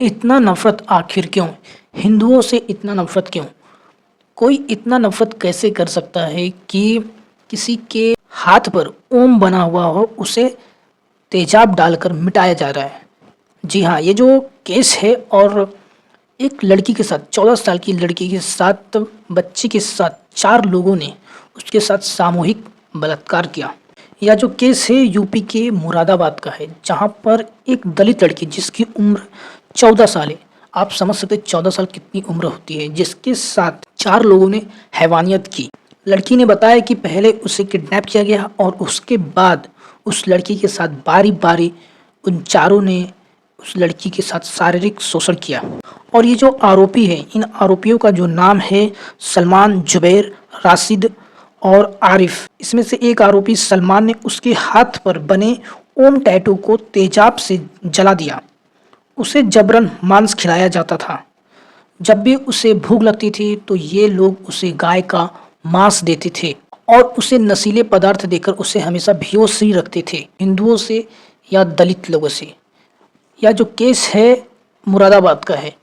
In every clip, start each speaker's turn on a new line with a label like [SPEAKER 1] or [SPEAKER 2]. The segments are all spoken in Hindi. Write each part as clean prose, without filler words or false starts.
[SPEAKER 1] इतना नफरत आखिर क्यों? हिंदुओं से इतना नफरत क्यों? कोई इतना नफरत कैसे कर सकता है कि किसी के हाथ पर ओम बना हुआ हो उसे तेजाब डालकर मिटाया जा रहा है। जी हाँ, ये जो केस है और एक लड़की के साथ 14 साल की लड़की के साथ बच्ची के साथ 4 लोगों ने उसके साथ सामूहिक बलात्कार किया। यह जो केस है यूपी के मुरादाबाद का है, जहाँ पर एक दलित लड़की जिसकी उम्र 14 साल है। आप समझ सकते हैं 14 साल कितनी उम्र होती है, जिसके साथ 4 लोगों ने हैवानियत की। लड़की ने बताया कि पहले उसे किडनैप किया गया और उसके बाद उस लड़की के साथ बारी बारी उन चारों ने उस लड़की के साथ शारीरिक शोषण किया। और ये जो आरोपी है, इन आरोपियों का जो नाम है सलमान, जुबैर, राशिद और आरिफ। इसमें से एक आरोपी सलमान ने उसके हाथ पर बने ओम टैटू को तेजाब से जला दिया। उसे जबरन मांस खिलाया जाता था। जब भी उसे भूख लगती थी तो ये लोग उसे गाय का मांस देते थे और उसे नशीले पदार्थ देकर उसे हमेशा बेहोश ही रखते थे, हिंदुओं से या दलित लोगों से। यह जो केस है मुरादाबाद का है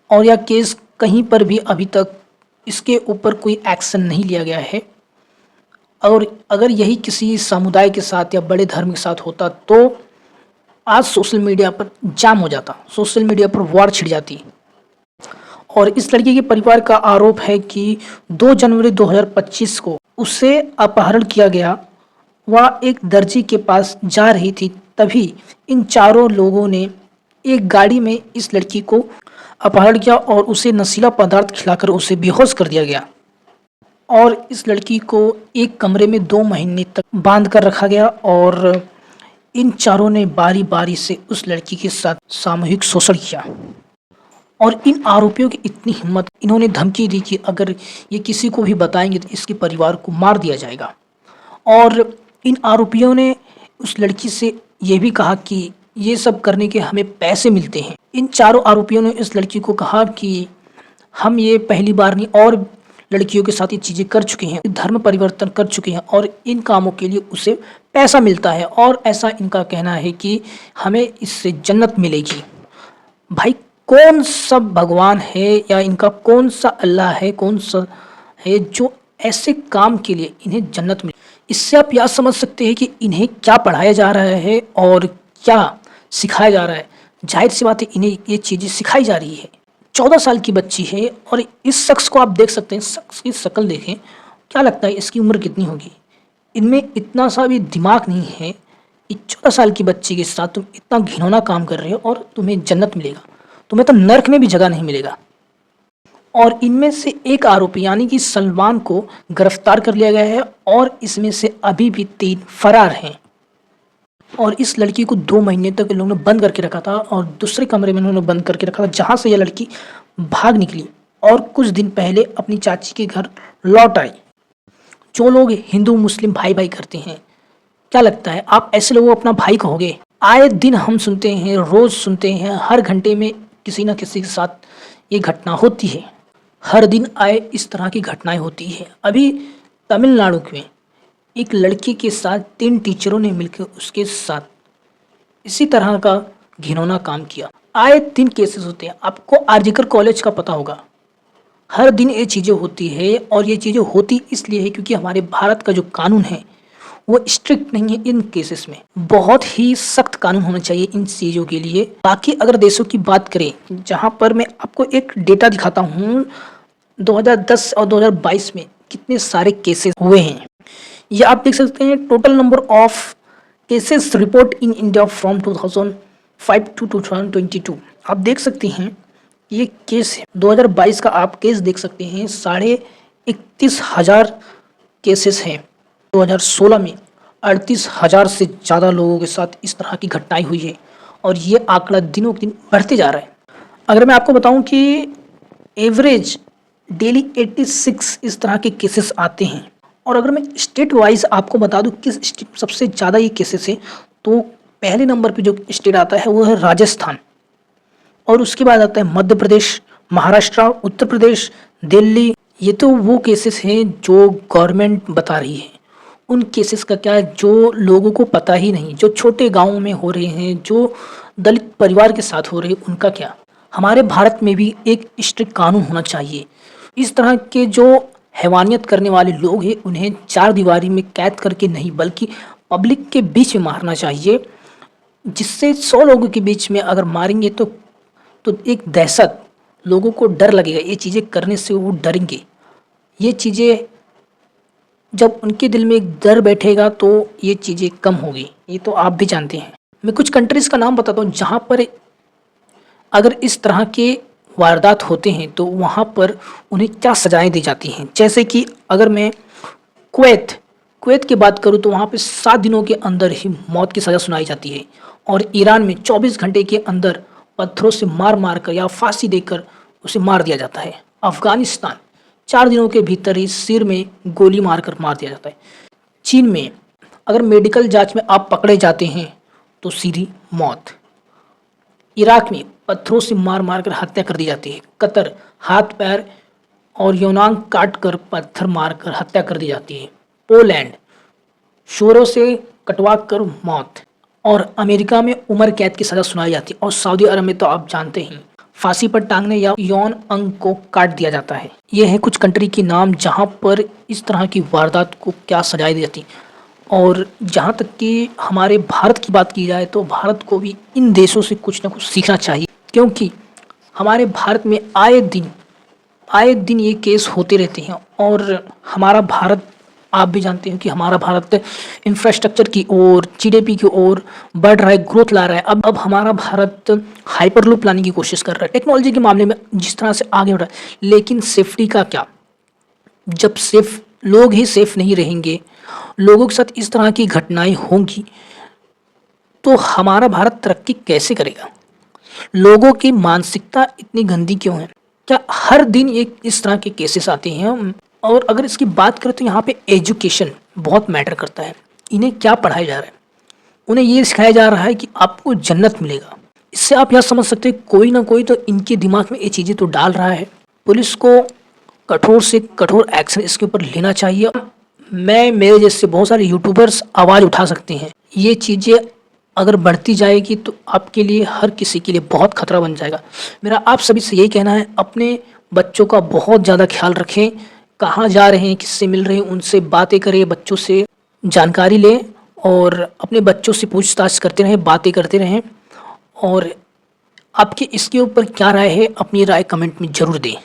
[SPEAKER 1] और यह केस कहीं पर भी अभी तक इसके ऊपर कोई एक्शन नहीं लिया गया है। और अगर यही किसी समुदाय के साथ या बड़े धर्म के साथ होता तो आज सोशल मीडिया पर जाम हो जाता, सोशल मीडिया पर वॉर छिड़ जाती। और इस लड़की के परिवार का आरोप है कि 2 जनवरी 2025 को उसे अपहरण किया गया। वह एक दर्जी के पास जा रही थी, तभी इन चारों लोगों ने एक गाड़ी में इस लड़की को अपहरण किया और उसे नशीला पदार्थ खिलाकर उसे बेहोश कर दिया गया। और इस लड़की को एक कमरे में 2 महीने तक बांध कर रखा गया और इन चारों ने बारी बारी से उस लड़की के साथ सामूहिक शोषण किया। और इन आरोपियों की इतनी हिम्मत, इन्होंने धमकी दी कि अगर ये किसी को भी बताएंगे तो इसके परिवार को मार दिया जाएगा। और इन आरोपियों ने उस लड़की से ये भी कहा कि ये सब करने के हमें पैसे मिलते हैं। इन चारों आरोपियों ने इस लड़की को कहा कि हम ये पहली बार नहीं और लड़कियों के साथ ये चीज़ें कर चुके हैं, धर्म परिवर्तन कर चुके हैं और इन कामों के लिए उसे पैसा मिलता है और ऐसा इनका कहना है कि हमें इससे जन्नत मिलेगी। भाई, कौन सा भगवान है या इनका कौन सा अल्लाह है, कौन सा है जो ऐसे काम के लिए इन्हें जन्नत मिले? इससे आप यह समझ सकते हैं कि इन्हें क्या पढ़ाया जा रहा है और क्या सिखाया जा रहा है। जाहिर सी बात है इन्हें ये चीज़ें सिखाई जा रही है। 14 साल की बच्ची है और इस शख्स को आप देख सकते हैं, शख्स की शक्ल देखें, क्या लगता है इसकी उम्र कितनी होगी? इनमें इतना सा भी दिमाग नहीं है कि 14 साल की बच्ची के साथ तुम इतना घिनौना काम कर रहे हो और तुम्हें जन्नत मिलेगा, तुम्हें तो नर्क में भी जगह नहीं मिलेगा। और इनमें से एक आरोपी यानी कि सलमान को गिरफ्तार कर लिया गया है और इसमें से अभी भी 3 फरार हैं। और इस लड़की को 2 महीने तक इन लोगों ने बंद करके रखा था और दूसरे कमरे में उन्होंने बंद करके रखा था, जहाँ से यह लड़की भाग निकली और कुछ दिन पहले अपनी चाची के घर लौट आई। जो लोग हिंदू मुस्लिम भाई भाई करते हैं, क्या लगता है आप ऐसे लोगों को अपना भाई कहोगे? आए दिन हम सुनते हैं, रोज़ सुनते हैं, हर घंटे में किसी न किसी के साथ ये घटना होती है। हर दिन आए इस तरह की घटनाएं होती है। अभी तमिलनाडु में एक लड़की के साथ 3 टीचरों ने मिलकर उसके साथ इसी तरह का घिनौना काम किया। आए दिन केसेस होते हैं। आपको आरजीकर कॉलेज का पता होगा। हर दिन ये चीज़ें होती है और ये चीज़ें होती इसलिए है क्योंकि हमारे भारत का जो कानून है वो स्ट्रिक्ट नहीं है। इन केसेस में बहुत ही सख्त कानून होना चाहिए इन चीज़ों के लिए। बाकी अगर देशों की बात करें, जहाँ पर मैं आपको एक डेटा दिखाता हूँ 2010 और 2022 में कितने सारे केसेस हुए हैं। ये आप देख सकते हैं, total number of cases report in India from 2005 to 2022। आप देख सकते हैं ये केस है 2022 का। आप केस देख सकते हैं 31,500 केसेस हैं। 2016 में 38,000 से ज़्यादा लोगों के साथ इस तरह की घटनाएं हुई है और ये आंकड़ा दिनों दिन बढ़ते जा रहा है। अगर मैं आपको बताऊं कि एवरेज डेली 86 इस तरह के केसेस आते हैं। और अगर मैं स्टेट वाइज आपको बता दूं किस स्टेट सबसे ज़्यादा ये केसेस है, तो पहले नंबर पे जो स्टेट आता है वो है राजस्थान और उसके बाद आता है मध्य प्रदेश, महाराष्ट्र, उत्तर प्रदेश, दिल्ली। ये तो वो केसेस हैं जो गवर्नमेंट बता रही है। उन केसेस का क्या है जो लोगों को पता ही नहीं, जो छोटे गाँव में हो रहे हैं, जो दलित परिवार के साथ हो रहे हैं, उनका क्या? हमारे भारत में भी एक स्ट्रिक्ट कानून होना चाहिए। इस तरह के जो हैवानियत करने वाले लोग हैं उन्हें चार दीवारी में कैद करके नहीं बल्कि पब्लिक के बीच में मारना चाहिए, जिससे 100 लोगों के बीच में अगर मारेंगे तो एक दहशत, लोगों को डर लगेगा, ये चीज़ें करने से वो डरेंगे। ये चीज़ें जब उनके दिल में एक डर बैठेगा तो ये चीज़ें कम होगी, ये तो आप भी जानते हैं। मैं कुछ कंट्रीज़ का नाम बताता हूँ जहाँ पर अगर इस तरह के वारदात होते हैं तो वहाँ पर उन्हें क्या सज़ाएँ दी जाती हैं। जैसे कि अगर मैं कुवैत की बात करूँ तो वहाँ पे 7 दिनों के अंदर ही मौत की सज़ा सुनाई जाती है और ईरान में 24 घंटे के अंदर पत्थरों से मार कर या फांसी देकर उसे मार दिया जाता है। अफ़गानिस्तान 4 दिनों के भीतर ही सिर में गोली मारकर मार दिया जाता है। चीन में अगर मेडिकल जाँच में आप पकड़े जाते हैं तो सीधी मौत। इराक में पत्थरों से मार कर हत्या कर दी जाती है। कतर हाथ पैर और यौनांग काट कर पत्थर मारकर हत्या कर दी जाती है। पोलैंड शोरों से कटवा कर मौत। और अमेरिका में उम्र कैद की सज़ा सुनाई जाती है। और सऊदी अरब में तो आप जानते हैं फांसी पर टांगने या यौन अंग को काट दिया जाता है। ये है कुछ कंट्री के नाम जहाँ पर इस तरह की वारदात को क्या सजाएं दी जाती। और जहाँ तक कि हमारे भारत की बात की जाए तो भारत को भी इन देशों से कुछ ना कुछ सीखना चाहिए, क्योंकि हमारे भारत में आए दिन ये केस होते रहते हैं। और हमारा भारत, आप भी जानते हैं कि हमारा भारत इंफ्रास्ट्रक्चर की ओर, जीडीपी की ओर बढ़ रहा है, ग्रोथ ला रहा है। अब हमारा भारत हाइपरलूप लाने की कोशिश कर रहा है टेक्नोलॉजी के मामले में जिस तरह से आगे बढ़ रहा है। लेकिन सेफ्टी का क्या, जब सेफ लोग ही सेफ नहीं रहेंगे, लोगों के साथ इस तरह की घटनाएं होंगी तो हमारा भारत तरक्की कैसे करेगा। लोगों की मानसिकता इतनी गंदी क्यों है? क्या हर दिन ये इस तरह के केसेस आते हैं? और अगर इसकी बात करें तो यहाँ पे एजुकेशन बहुत मैटर करता है। इन्हें क्या पढ़ाया जा रहा है? उन्हें ये सिखाया जा रहा है कि आपको जन्नत मिलेगा। इससे आप यह समझ सकते हैं कोई ना कोई तो इनके दिमाग में ये चीज़ें तो डाल रहा है। पुलिस को कठोर से कठोर एक्शन इसके ऊपर लेना चाहिए। मेरे जैसे बहुत सारे यूट्यूबर्स आवाज़ उठा सकते हैं। ये चीज़ें अगर बढ़ती जाएगी तो आपके लिए, हर किसी के लिए बहुत खतरा बन जाएगा। मेरा आप सभी से यही कहना है, अपने बच्चों का बहुत ज़्यादा ख्याल रखें। कहाँ जा रहे हैं, किससे मिल रहे हैं, उनसे बातें करें, बच्चों से जानकारी लें और अपने बच्चों से पूछताछ करते रहें, बातें करते रहें। और आपकी इसके ऊपर क्या राय है, अपनी राय कमेंट में ज़रूर दें।